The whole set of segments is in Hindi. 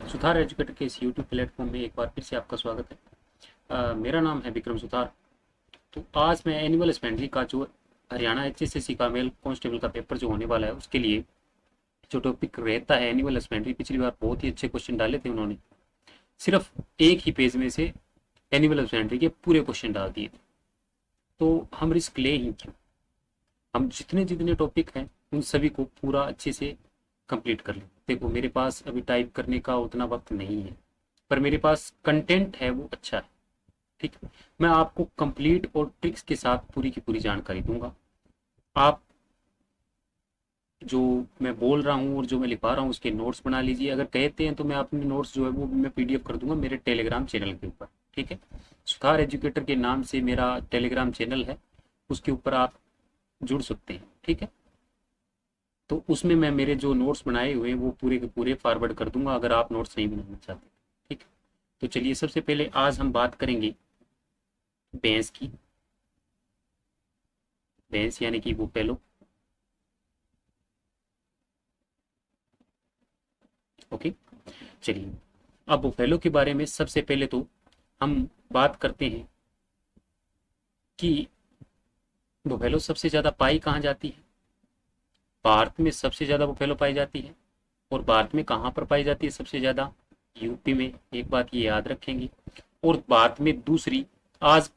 सुथार एजुकेटर के इस यूट्यूब प्लेटफॉर्म में एक बार फिर से आपका स्वागत है। मेरा नाम है विक्रम सुथार। तो आज मैं एनुअल असेंबली का जो हरियाणा एचएसएससी का मेल कांस्टेबल का पेपर जो होने वाला है उसके लिए जो टॉपिक रहता है एनुअल असेंबली, पिछली बार बहुत ही अच्छे क्वेश्चन डाले थे उन्होंने। सिर्फ एक ही पेज में से एनुअल असेंबली के पूरे क्वेश्चन डाल दिए थे। तो हम रिस्क ले ही क्यों, हम जितने जितने टॉपिक हैं उन सभी को पूरा अच्छे से कंप्लीट कर लें। देखो, मेरे पास अभी टाइप करने का उतना वक्त नहीं है, पर मेरे पास कंटेंट है वो अच्छा है। ठीक है, मैं आपको कंप्लीट और ट्रिक्स के साथ पूरी की पूरी जानकारी दूंगा। आप जो मैं बोल रहा हूँ और जो मैं लिखा रहा हूँ उसके नोट्स बना लीजिए। अगर कहते हैं तो मैं अपने नोट्स जो है वो मैं पीडीएफ कर दूंगा मेरे टेलीग्राम चैनल के ऊपर। ठीक है, सुधार एजुकेटर के नाम से मेरा टेलीग्राम चैनल है, उसके ऊपर आप जुड़ सकते हैं। ठीक है, तो उसमें मैं मेरे जो नोट्स बनाए हुए हैं वो पूरे के पूरे फॉरवर्ड कर दूंगा अगर आप नोट्स नहीं बनाना चाहते। ठीक है, तो चलिए सबसे पहले आज हम बात करेंगे भैंस की। भैंस यानी कि बुफेलो। ओके, चलिए अब बुफेलो के बारे में सबसे पहले तो हम बात करते हैं कि बुफेलो सबसे ज़्यादा पाई कहाँ जाती है। भारत में सबसे ज़्यादा बुफेलो पाई जाती है। और भारत में कहाँ पर पाई जाती है सबसे ज़्यादा? यूपी में। एक बात ये याद रखेंगे। और भारत में दूसरी, आज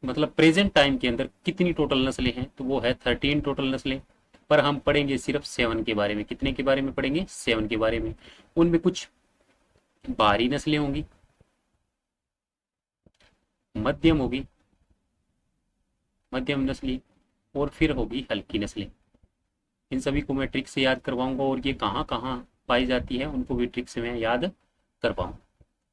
मतलब प्रेजेंट टाइम के अंदर कितनी टोटल नस्लें हैं, तो वो है 13 टोटल नस्लें। पर हम पढ़ेंगे सिर्फ 7 के बारे में। कितने के बारे में पढ़ेंगे? 7 के बारे में। उनमें कुछ बाहरी नस्लें होंगी, मध्यम होगी, मध्यम नस्ली, और फिर होगी हल्की नस्लें। इन सभी को मैं ट्रिक से याद करवाऊंगा और ये कहाँ कहाँ पाई जाती है उनको भी ट्रिक से मैं याद करवाऊंगा।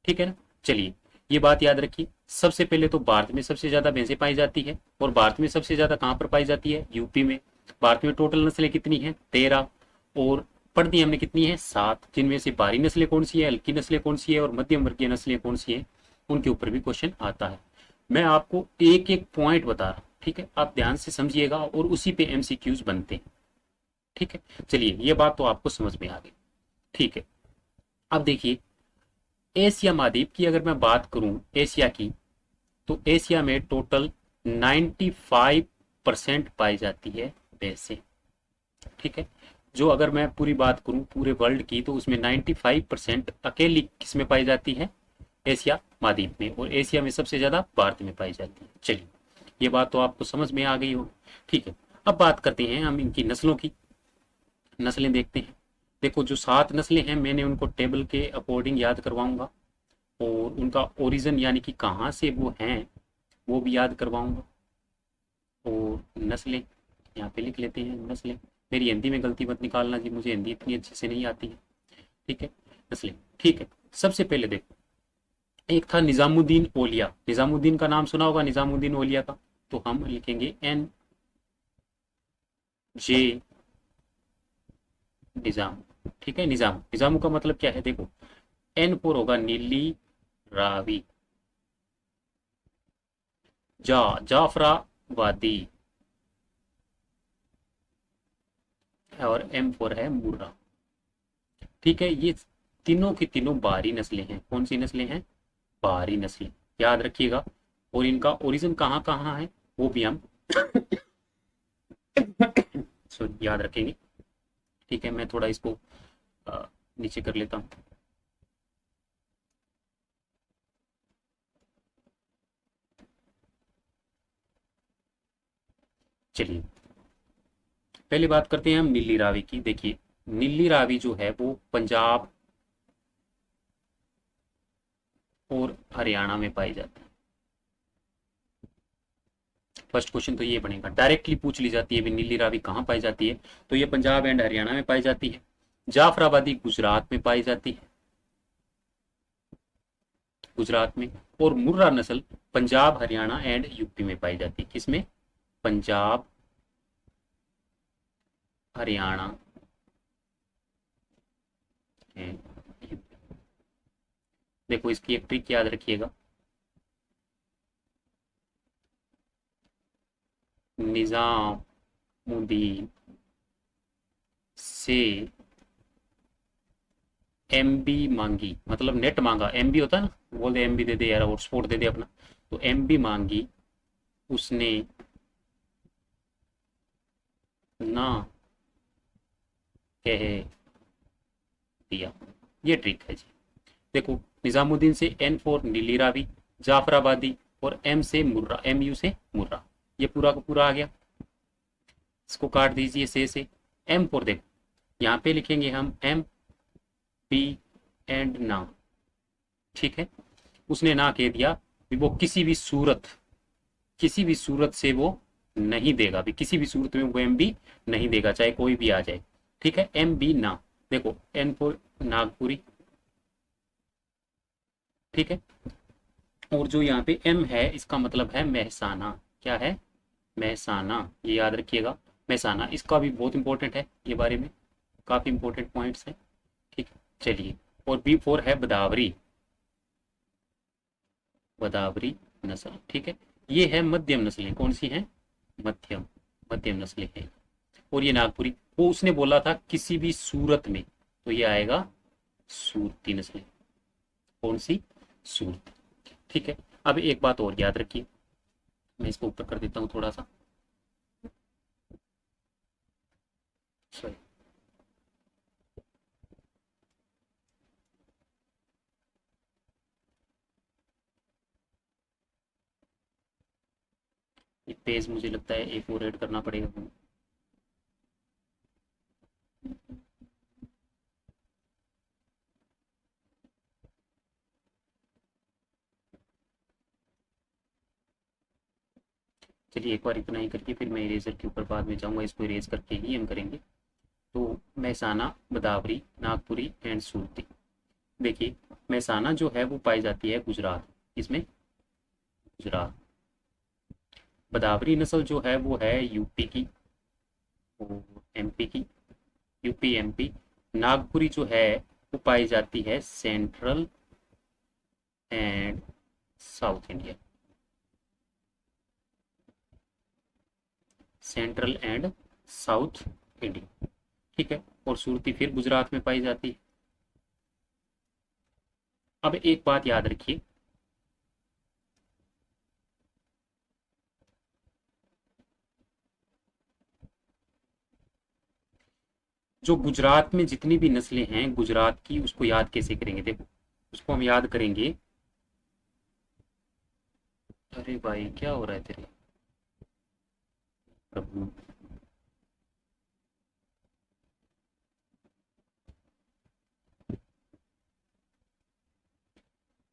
ठीक है ना? चलिए, ये बात याद रखिए। सबसे पहले तो भारत में सबसे ज्यादा भैंसें पाई जाती है। और भारत में सबसे ज्यादा कहाँ पर पाई जाती है? यूपी में। भारत में टोटल नस्लें कितनी हैं? 13। और पढ़ दी हमने कितनी है? 7। जिनमें से भारी नस्लें कौन सी है, हल्की नस्लें कौन सी है और मध्यम वर्गीय नस्लें कौन सी है, उनके ऊपर भी क्वेश्चन आता है। मैं आपको एक एक पॉइंट बता रहा हूँ। ठीक है, आप ध्यान से समझिएगा और उसी पे एमसीक्यूज बनते हैं। ठीक है, चलिए ये बात तो आपको समझ में आ गई। ठीक है, अब देखिए, एशिया महाद्वीप की अगर मैं बात करूं एशिया की, तो एशिया में टोटल 95% पाई जाती है भैंसें। ठीक है, जो अगर मैं पूरी बात करूं पूरे वर्ल्ड की, तो उसमें 95% अकेली किसमें पाई जाती है? एशिया महाद्वीप में। और एशिया में सबसे ज्यादा भारत में पाई जाती है। चलिए, ये बात तो आपको समझ में आ गई हो। ठीक है, अब बात करते हैं हम इनकी नस्लों की। नस्लें देखते हैं। देखो, जो 7 नस्लें हैं मैंने उनको टेबल के अकॉर्डिंग याद करवाऊंगा और उनका ओरिजिन यानी कि कहाँ से वो हैं वो भी याद करवाऊंगा। और नस्लें यहाँ पे लिख लेते हैं। नस्लें, मेरी हिंदी में गलती मत निकालना जी, मुझे हिंदी इतनी अच्छे से नहीं आती है। ठीक है, नस्लें। ठीक है, सबसे पहले देखो, एक था निजामुद्दीन ओलिया। निजामुद्दीन का नाम सुना होगा, निजामुद्दीन ओलिया का। तो हम लिखेंगे एन जे निजाम। ठीक है, निजाम। निजामू का मतलब क्या है? देखो, एन फोर होगा नीली रावी, जाफराबादी, और एम फोर है मुर्रा। ठीक है, ये तीनों की तीनों बाहरी नस्लें हैं। कौन सी नस्लें हैं? बाहरी नस्लें, याद रखिएगा। और इनका ओरिजिन कहाँ कहाँ है वो भी हम याद रखेंगे। ठीक है, मैं थोड़ा इसको अ, नीचे कर लेता हूँ। चलिए, पहले बात करते हैं हम नीली रावी की। देखिए, नीली रावी जो है वो पंजाब और हरियाणा में पाई जाती है। फर्स्ट क्वेश्चन तो ये बनेगा, डायरेक्टली पूछ ली जाती है भी नीली रावी कहाँ पाई जाती है, तो ये पंजाब एंड हरियाणा में पाई जाती है। जाफराबादी गुजरात में पाई जाती है, गुजरात में। और मुर्रा नस्ल पंजाब हरियाणा एंड यूपी में पाई जाती है। किसमें? Punjab, Haryana and UP. देखो, इसकी एक ट्रिक याद रखिएगा। निजामुद्दीन से एमबी मांगी मतलब नेट मांगा, एमबी होता है ना, बोल दे एमबी दे दे यार, हॉटस्पॉट दे दे अपना। तो एमबी मांगी उसने ना कह दिया। ये ट्रिक है जी। देखो, निजामुद्दीन से एन फॉर नीली रावी, जाफराबादी, और एम से मुर्रा, एम यू से मुर्रा, ये पूरा का पूरा आ गया। इसको काट दीजिए से। एम फॉर देखो, यहाँ पे लिखेंगे हम एम पी एंड ना, ठीक है। उसने ना कह दिया कि वो किसी भी सूरत से वो नहीं देगा भी, किसी भी सूरत में वो एम बी नहीं देगा, चाहे कोई भी आ जाए, ठीक है। एम बी ना, देखो एन फॉर नागपुरी, ठीक है। और जो यहाँ पे एम है इसका मतलब है महसाना, क्या है, महसाना, ये याद रखिएगा, महसाना। इसका भी बहुत इंपॉर्टेंट है, ये बारे में काफी इंपॉर्टेंट पॉइंट्स हैं, ठीक। चलिए, और बी फोर है बदावरी, बदावरी नस्ल, ठीक है। ये है मध्यम नस्लें, कौन सी हैं, मध्यम, मध्यम नस्लें हैं। और ये नागपुरी, वो उसने बोला था किसी भी सूरत में, तो ये आएगा सूरती नस्लें, कौन सी, सूरत, ठीक है। अब एक बात और याद रखिए, मैं इसको ऊपर कर देता हूँ थोड़ा सा, सॉरी। ये पेज मुझे लगता है ए फोर ऐड करना पड़ेगा। चलिए एक बार इतना ही करके फिर मैं इरेजर के ऊपर बाद में जाऊंगा, इसको इरेज करके ही हम करेंगे। तो महसाना, बदावरी, नागपुरी एंड सूरती। देखिए, महसाना जो है वो पाई जाती है गुजरात, इसमें गुजरात। बदावरी नस्ल जो है वो है यूपी की और एमपी की, यूपी एमपी। नागपुरी जो है वो पाई जाती है central and south India, central and south India, ठीक है। और सूरती फिर गुजरात में पाई जाती है। अब एक बात याद रखिए, जो गुजरात में जितनी भी नस्लें हैं गुजरात की, उसको याद कैसे करेंगे, देखो उसको हम याद करेंगे। अरे भाई क्या हो रहा है तेरे, प्रभु।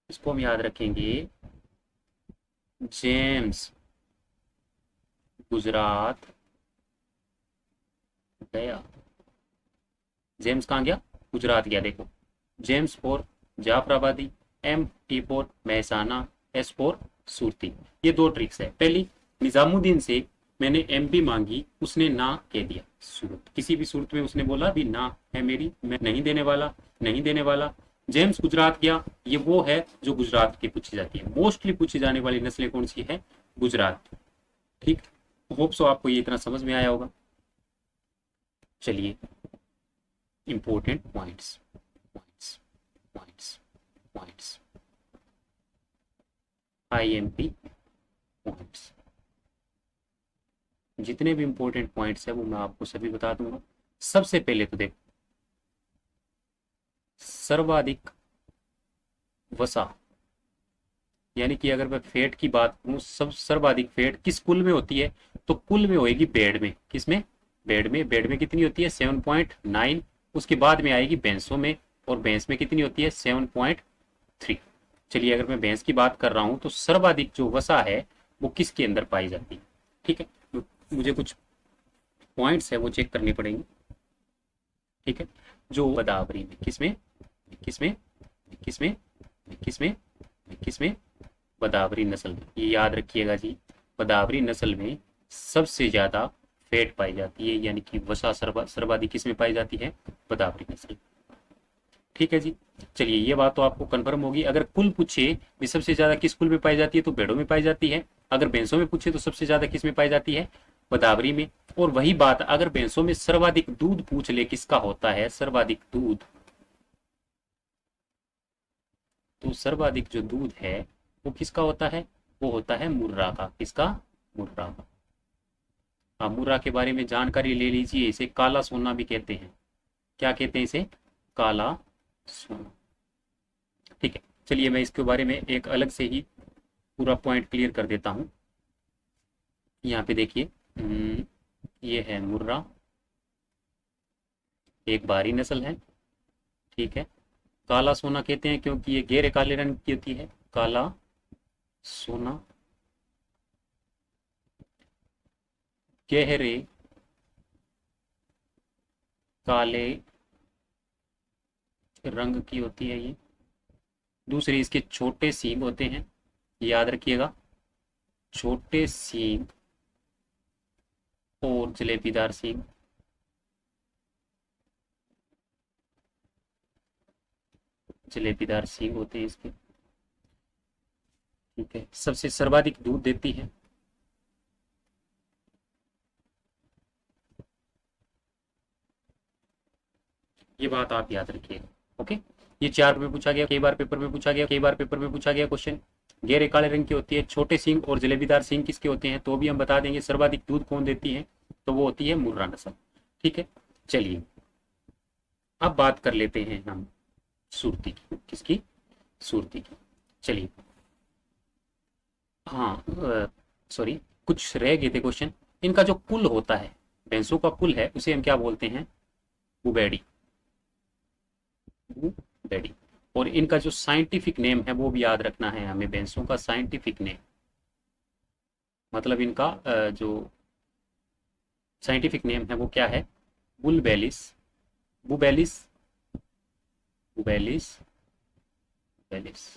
इसको हम याद रखेंगे, जेम्स गुजरात गया, जेम्स कहाँ गया, गुजरात गया। देखो, James for Jafarabadi, M T for Mehsana, S for Surti. ये दो ट्रिक्स है। पहली, निजामुद्दीन से मैंने एम पी मांगी, उसने ना कह दिया, सूरत, किसी भी सूरत में उसने बोला भी ना है मेरी, मैं नहीं देने वाला, नहीं देने वाला। जेम्स गुजरात गया, ये वो है जो गुजरात की पूछी जाती है, मोस्टली पूछी जाने वाली नस्लें कौन सी है, गुजरात, ठीक। होप सो आपको ये इतना समझ में आया होगा। चलिए, important points, points, points, points, IMP points, जितने भी इंपॉर्टेंट पॉइंट्स है वो मैं आपको सभी बता दूंगा। सबसे पहले तो देखो, सर्वाधिक वसा, यानी कि अगर मैं फेट की बात करूं, सब सर्वाधिक फेट किस कुल में होती है, तो कुल में होएगी बेड में, किसमें, बेड में। बेड में कितनी होती है, 7.9। उसके बाद में आएगी भैंसों में, और भैंस में कितनी होती है, 7.3। चलिए, अगर मैं भैंस की बात कर रहा हूं तो सर्वाधिक जो वसा है वो किसके अंदर पाई जाती है, ठीक है। मुझे कुछ पॉइंट्स है वो चेक करने पड़ेंगे, ठीक है। जो बदावरी में, किसमें, किसमें, किसमें, किसमें, किसमें, बदावरी नस्ल में, ये याद रखिएगा जी। बदावरी नस्ल में सबसे ज्यादा फैट पाई जाती है, यानी कि वसा सर्वाधिक किसमें पाई जाती है, बदावरी नस्ल, ठीक है जी। चलिए, ये बात तो आपको कंफर्म होगी। अगर कुल पूछे भी सबसे ज्यादा किस कुल में पाई जाती है, तो भेड़ों में पाई जाती है। अगर भैंसों में पूछे तो सबसे ज्यादा किस में पाई जाती है, बदावरी में। और वही बात अगर भैंसों में सर्वाधिक दूध पूछ ले किसका होता है, सर्वाधिक दूध, तो सर्वाधिक जो दूध है वो किसका होता है? वो होता है मुर्रा का। किसका? मुर्रा का। आप मुर्रा के बारे में जानकारी ले लीजिए। इसे काला सोना भी कहते हैं। क्या कहते हैं इसे? काला सोना। ठीक है, चलिए मैं इसके बारे में एक अलग से ही पूरा पॉइंट क्लियर कर देता हूँ। यहाँ पे देखिए, ये है मुर्रा, एक बारी नस्ल है। ठीक है, काला सोना कहते हैं क्योंकि ये गहरे काले रंग की होती है। काला सोना गहरे काले रंग की होती है ये। दूसरी, इसके छोटे सींग होते हैं, याद रखिएगा। छोटे सींग और जलेबीदार सींग। जलेबीदार सींग होते हैं इसके। ठीक है, सबसे सर्वाधिक दूध देती है। ये बात आप याद रखिएगा। ओके, ये 4 में पूछा गया, कई बार पेपर में पूछा गया, कई बार पेपर में पूछा गया क्वेश्चन। गहरे काले रंग की होती है, छोटे सींग और जलेबीदार सींग किसके होते हैं? तो भी हम बता देंगे। सर्वाधिक दूध कौन देती है? तो वो होती है मुर्रा नस्ल। ठीक है, चलिए अब बात कर लेते हैं हम सुरती की। किसकी? सुरती की। चलिए, हाँ सॉरी, कुछ रह गए थे क्वेश्चन। इनका जो कुल होता है, भैंसों का कुल है, उसे हम क्या बोलते हैं? बुबैड़ी। बुबैड़ी। और इनका जो साइंटिफिक नेम है वो भी याद रखना है हमें। भैंसों का साइंटिफिक नेम, मतलब इनका जो साइंटिफिक नेम है वो क्या है? बुलबेलिस। बुबेलिस। बुबेलिस। बुबेलिस।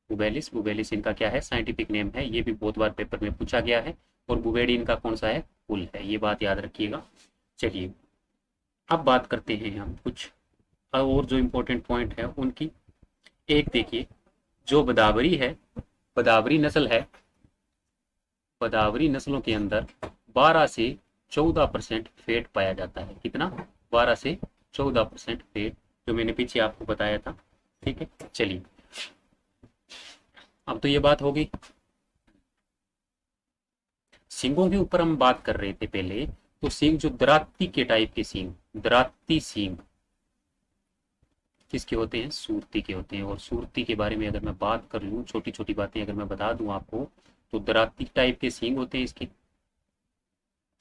बुबेलिस। बुबेलिस इनका क्या है? साइंटिफिक नेम है। ये भी बहुत बार पेपर में पूछा गया है। और बुबेड़ी इनका कौन सा है? कुल है। ये बात याद रखिएगा। चलिए अब बात करते हैं हम कुछ और जो इम्पोर्टेंट पॉइंट है उनकी। एक देखिए, जो बदावरी है, बदावरी नस्ल है, बदावरी नस्लों के अंदर 12 से 14% फैट पाया जाता है। कितना? 12 से 14% फैट, जो मैंने पीछे आपको बताया था। ठीक है, चलिए अब तो ये बात होगी। सींगों के ऊपर हम बात कर रहे थे पहले। तो सींग जो दराती के टाइप के सींग, दराती सींग किसके होते हैं? सूरती के होते हैं। और सूरती के बारे में अगर मैं बात कर लूँ, छोटी छोटी बातें अगर मैं बता दूं आपको, तो दराती टाइप के सींग होते हैं इसके,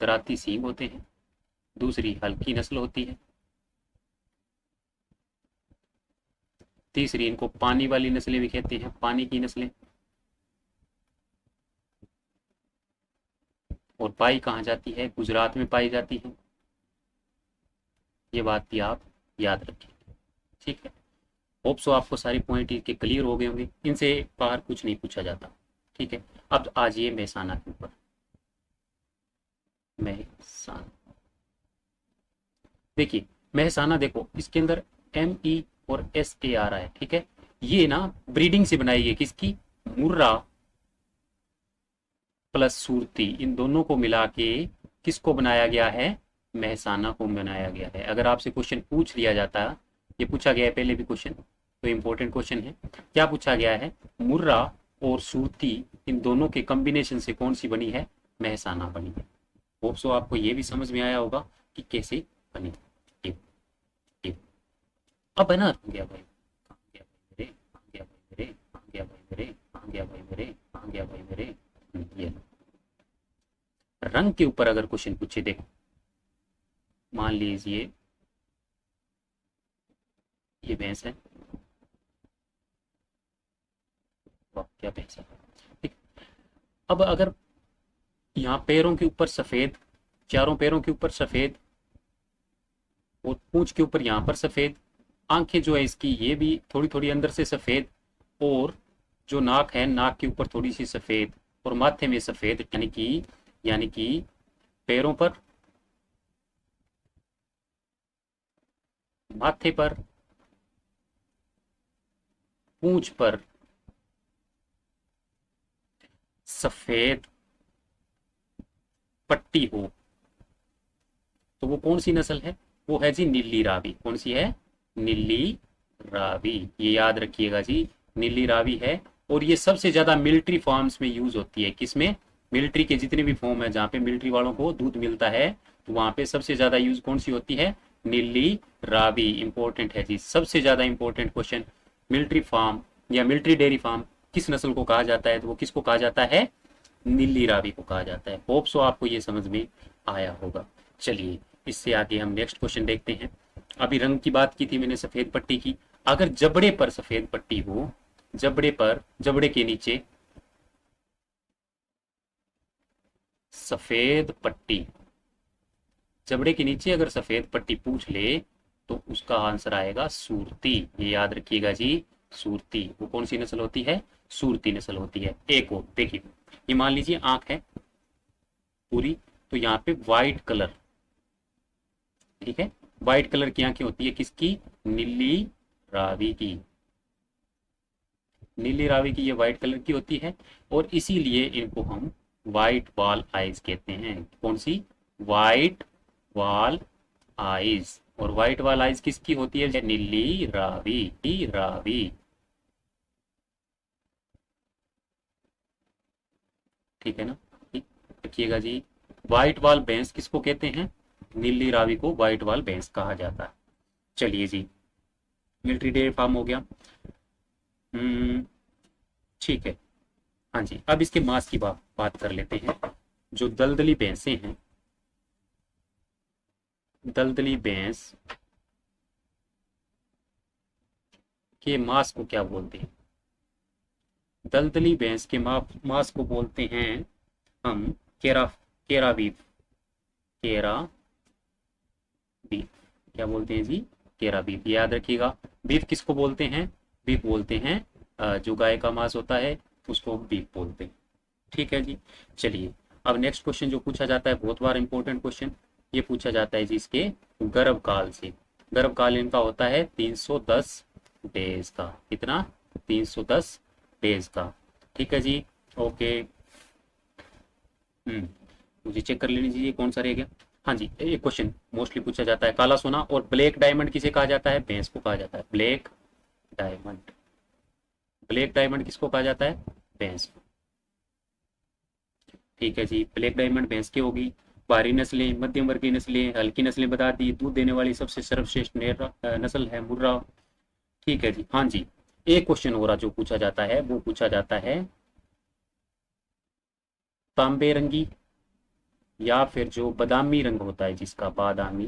दराती सींग होते हैं। दूसरी, हल्की नस्ल होती है। तीसरी, इनको पानी वाली नस्लें भी कहते हैं, पानी की नस्लें। और पाई कहाँ जाती है? गुजरात में पाई जाती है। ये बात भी आप याद रखें। ठीक है, होप सो आपको सारी पॉइंट के क्लियर हो गए होंगे। इनसे बाहर कुछ नहीं पूछा जाता। ठीक है, अब आ जाइए मेहसाना के ऊपर। मेहसाना, देखिए मेहसाना, देखो इसके अंदर ME और SA आ रहा है। ठीक है, ये ना ब्रीडिंग से बनाई है। किसकी? मुर्रा प्लस सूरती, इन दोनों को मिला के किसको बनाया गया है? मेहसाना को बनाया गया है। अगर आपसे क्वेश्चन पूछ लिया जाता, ये पूछा गया है पहले भी क्वेश्चन, तो इम्पोर्टेंट क्वेश्चन है। क्या पूछा गया है? मुर्रा और सूरती, इन दोनों के कॉम्बिनेशन से कौन सी बनी है? मेहसाना बनी है। होप सो आपको ये भी समझ में आया होगा कि कैसे बनी। ठीक, ठीक। अब है ना, आ गया भाई, आ गया भाई मेरे, आ गया भाई मेरे, आ गया भाई मेरे, आ गया भाई मेरे, आ गया भाई मेरे। ये रंग के ऊपर अगर क्वेश्चन पूछे, देखो मान लीजिए ये भैंस है। वाह क्या भैंस है। ठीक, अब अगर यहाँ पैरों के ऊपर सफेद, चारों पैरों के ऊपर सफेद, और पूंछ के ऊपर यहाँ पर सफेद, आंखें जो है इसकी ये भी थोड़ी थोड़ी अंदर से सफेद, और जो नाक है, नाक के ऊपर थोड़ी सी सफेद, और माथे में सफेद, यानी कि पैरों पर, माथे पर, पूंछ पर सफेद पट्टी हो, तो वो कौन सी नस्ल है? वो है जी नीली रावी। कौन सी है? नीली रावी, ये याद रखिएगा जी, नीली रावी है। और ये सबसे ज्यादा मिलिट्री फॉर्म्स में यूज होती है। किसमें? मिलिट्री के जितने भी फॉर्म है जहाँ पे मिलिट्री वालों को दूध मिलता है, तो वहां पे सबसे ज्यादा यूज कौन सी होती है? नीली रावी। इंपॉर्टेंट है जी, सबसे ज्यादा इंपॉर्टेंट क्वेश्चन। मिलिट्री फार्म या मिलिट्री डेयरी फार्म किस नस्ल को कहा जाता है? तो वो किसको कहा जाता है? नीली रावी को कहा जाता है। होप सो आपको ये समझ में आया होगा। चलिए इससे आगे हम नेक्स्ट क्वेश्चन देखते हैं। अभी रंग की बात की थी मैंने, सफेद पट्टी की। अगर जबड़े पर सफेद पट्टी हो, जबड़े पर, जबड़े के नीचे सफेद पट्टी, जबड़े के नीचे अगर सफेद पट्टी पूछ ले, तो उसका आंसर आएगा सूरती। ये याद रखिएगा जी, सूरती। वो कौन सी नस्ल होती है? सूरती नस्ल होती है। एक और देखिए, ये मान लीजिए आंख है पूरी, तो यहाँ पे व्हाइट कलर, ठीक है, व्हाइट कलर की आंखें होती है किसकी? नीली रावी की। नीली रावी की ये व्हाइट कलर की होती है, और इसीलिए इनको हम व्हाइट वॉल आइज कहते हैं। कौन सी? White wall eyes. और व्हाइट वॉल आइज किसकी होती है? नीली रावी की। रावी, ठीक है ना? ठीक, रखिएगा जी। व्हाइट वॉल भैंस किसको कहते हैं? नीली रावी को व्हाइट वॉल भैंस कहा जाता है। चलिए जी, मिलिट्री डेयरी फार्म हो गया। हम्म, ठीक है। हाँ जी, अब इसके मांस की बात कर लेते हैं। जो दलदली भैंसें हैं, दलदली भैंस के मांस को क्या बोलते हैं? दलदली भैंस के मांस को बोलते हैं हम केरा, केरा बीफ। केरा बीफ, क्या बोलते हैं जी? केरा बीफ। याद रखिएगा। बीफ किसको बोलते हैं? बीफ बोलते हैं जो गाय का मांस होता है उसको बीफ बोलते हैं। ठीक है जी। चलिए, अब नेक्स्ट क्वेश्चन जो पूछा जाता है, बहुत बार इंपॉर्टेंट क्वेश्चन ये पूछा जाता है जी, इसके गर्भकाल से। गर्भकाल इनका होता है 310 डेज का। कितना? 310 डेज का। ठीक है जी। ओके। मुझे चेक कर लेनी चाहिए कौन सा रह गया। हाँ जी, ये क्वेश्चन मोस्टली पूछा जाता है। काला सोना और ब्लैक डायमंड किसे कहा जाता है? भैंस को कहा जाता है। ब्लैक डायमंड, ब्लैक डायमंड किसको कहा जाता है? भैंस को। ठीक है जी, ब्लैक डायमंड भैंस की होगी। भारी नस्लें, मध्यम वर्गीय नस्लें, हल्की नस्लें बता दी। दूध देने वाली सबसे सर्वश्रेष्ठ नस्ल है मुर्रा। ठीक है जी। हाँ जी, एक क्वेश्चन हो रहा जो पूछा जाता है, वो पूछा जाता है तांबे रंगी या फिर जो बादामी रंग होता है जिसका, बादामी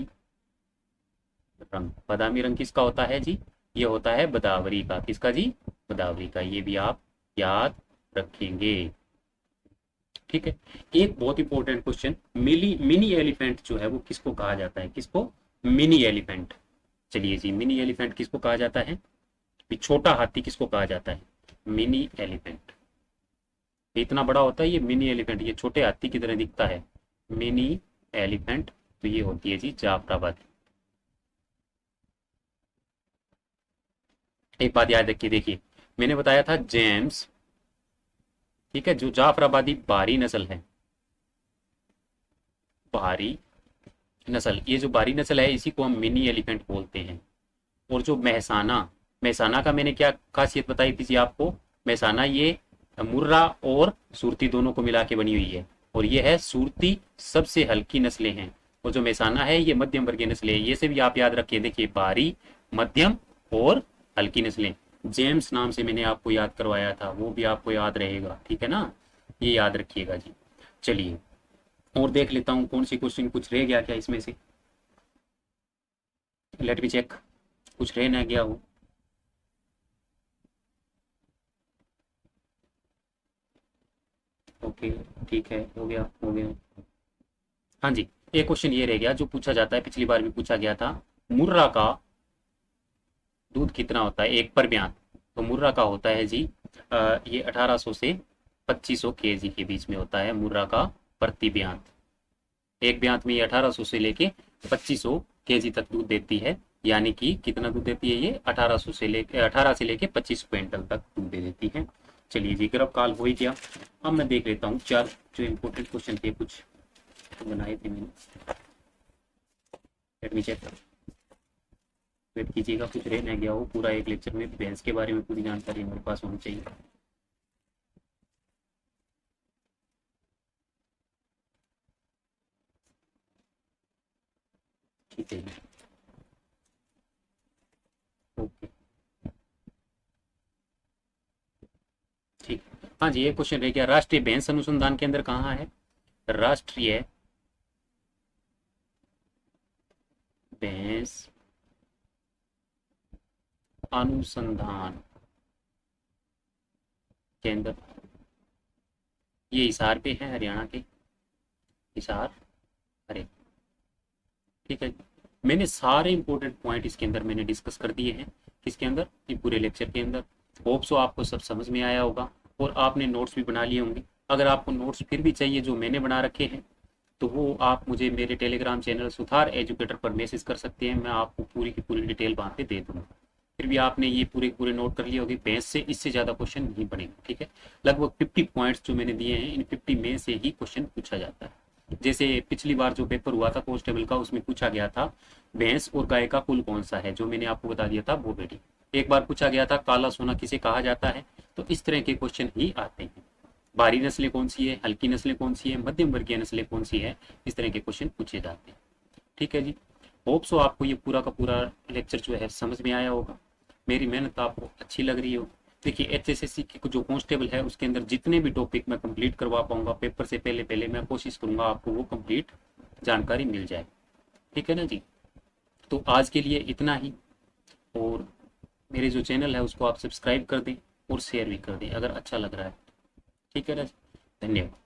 रंग। बादामी रंग किसका होता है जी? ये होता है बदावरी का। किसका जी? बदावरी का। ये भी आप याद रखेंगे। ठीक है। एक बहुत इंपॉर्टेंट क्वेश्चन, मिनी एलिफेंट जो है वो किसको कहा जाता है? किसको? Mini elephant. चलिए जी, मिनी एलिफेंट किसको कहा जाता है? भी छोटा हाथी किसको कहा जाता है? Mini elephant. ये इतना बड़ा होता है ये मिनी एलिफेंट, ये छोटे हाथी की तरह दिखता है। मिनी एलिफेंट, तो ये होती है जी जाफराबादी। एक बात याद रखिए, देखिए मैंने बताया था जेम्स, ठीक है, जो जाफराबादी बारी नस्ल है, बारी नस्ल, ये जो बारी नस्ल है इसी को हम मिनी एलिफेंट बोलते हैं। और जो महसाना, महसाना का मैंने क्या खासियत बताई थी जी आपको? महसाना ये मुर्रा और सूरती दोनों को मिला के बनी हुई है, और ये है सूरती सबसे हल्की नस्लें हैं। और जो महसाना है ये मध्यम वर्गीय नस्लें हैं। ये से भी आप याद रखिए, देखिए बारी, मध्यम और हल्की नस्लें। जेम्स नाम से मैंने आपको याद करवाया था, वो भी आपको याद रहेगा। ठीक है ना? ये याद रखिएगा जी। चलिए, और देख लेता हूँ कौन सी क्वेश्चन कुछ रह गया क्या इसमें से। लेट मी चेक, कुछ रह ना गया हो। ओके, ठीक है, हो गया हो गया। हाँ जी, एक क्वेश्चन ये रह गया जो पूछा जाता है, पिछली बार भी पूछा गया था। मुर्रा का दूध कितना होता है एक पर बयान? तो मुर्रा का होता है जी ये 1800 से 2500 केजी के बीच में होता है मुर्रा का प्रति बयान। एक ब्यांत में ये 1800 से लेके 2500 केजी तक दूध देती है। यानी कि कितना दूध देती है ये? 18 से लेके 25 क्विंटल तक दूध दे देती है। चलिए जी, गर्भ काल हो ही गया। अब मैं देख लेता हूँ चार जो इम्पोर्टेंट क्वेश्चन थे, कुछ बनाए थे मैंने। Let me check. वेट कीजिएगा, कुछ रह न गया हो पूरा एक लेक्चर में, भैंस के बारे में पूरी जानकारी हमारे पास होनी चाहिए। ठीक है जी, ओके, ठीक। हाँ जी, एक क्वेश्चन रह गया, राष्ट्रीय भैंस अनुसंधान केंद्र कहाँ है? राष्ट्रीय भैंस अनुसंधान केंद्र, ये हिसार पे है, हरियाणा के हिसार। अरे ठीक है, मैंने सारे इंपॉर्टेंट पॉइंट इसके अंदर मैंने डिस्कस कर दिए हैं। किसके अंदर? ये पूरे लेक्चर के अंदर। होप सो आपको सब समझ में आया होगा और आपने नोट्स भी बना लिए होंगे। अगर आपको नोट्स फिर भी चाहिए जो मैंने बना रखे हैं, तो वो आप मुझे मेरे टेलीग्राम चैनल सुथार एजुकेटर पर मैसेज कर सकते हैं, मैं आपको पूरी की पूरी डिटेल वहाँ पे दे दूँगा। फिर भी आपने ये पूरे पूरे नोट कर लिए होंगे, बेस से इससे ज़्यादा क्वेश्चन नहीं बनेंगे, ठीक है। लगभग 50 पॉइंट्स जो मैंने दिए हैं, इन 50 में से ही क्वेश्चन पूछा जाता है। जैसे पिछली बार जो पेपर हुआ था कांस्टेबल का, उसमें पूछा गया था भैंस और गाय का कुल कौन सा है, जो मैंने आपको बता दिया था वो बेटी। एक बार पूछा गया था काला सोना किसे कहा जाता है। तो इस तरह के क्वेश्चन ही आते हैं। भारी नस्लें कौन सी है, हल्की नस्लें कौन सी है, मध्यम वर्गीय नस्लें कौन सी है, इस तरह के क्वेश्चन पूछे जाते हैं। ठीक है जी, होप सो आपको ये पूरा का पूरा लेक्चर जो है समझ में आया होगा, मेरी मेहनत आपको अच्छी लग रही हो। देखिए एचएसएससी की जो कांस्टेबल है उसके अंदर जितने भी टॉपिक मैं कंप्लीट करवा पाऊंगा पेपर से पहले पहले, मैं कोशिश करूंगा आपको वो कंप्लीट जानकारी मिल जाए। ठीक है ना जी, तो आज के लिए इतना ही। और मेरे जो चैनल है उसको आप सब्सक्राइब कर दें और शेयर भी कर दें अगर अच्छा लग रहा है। ठीक है ना, धन्यवाद।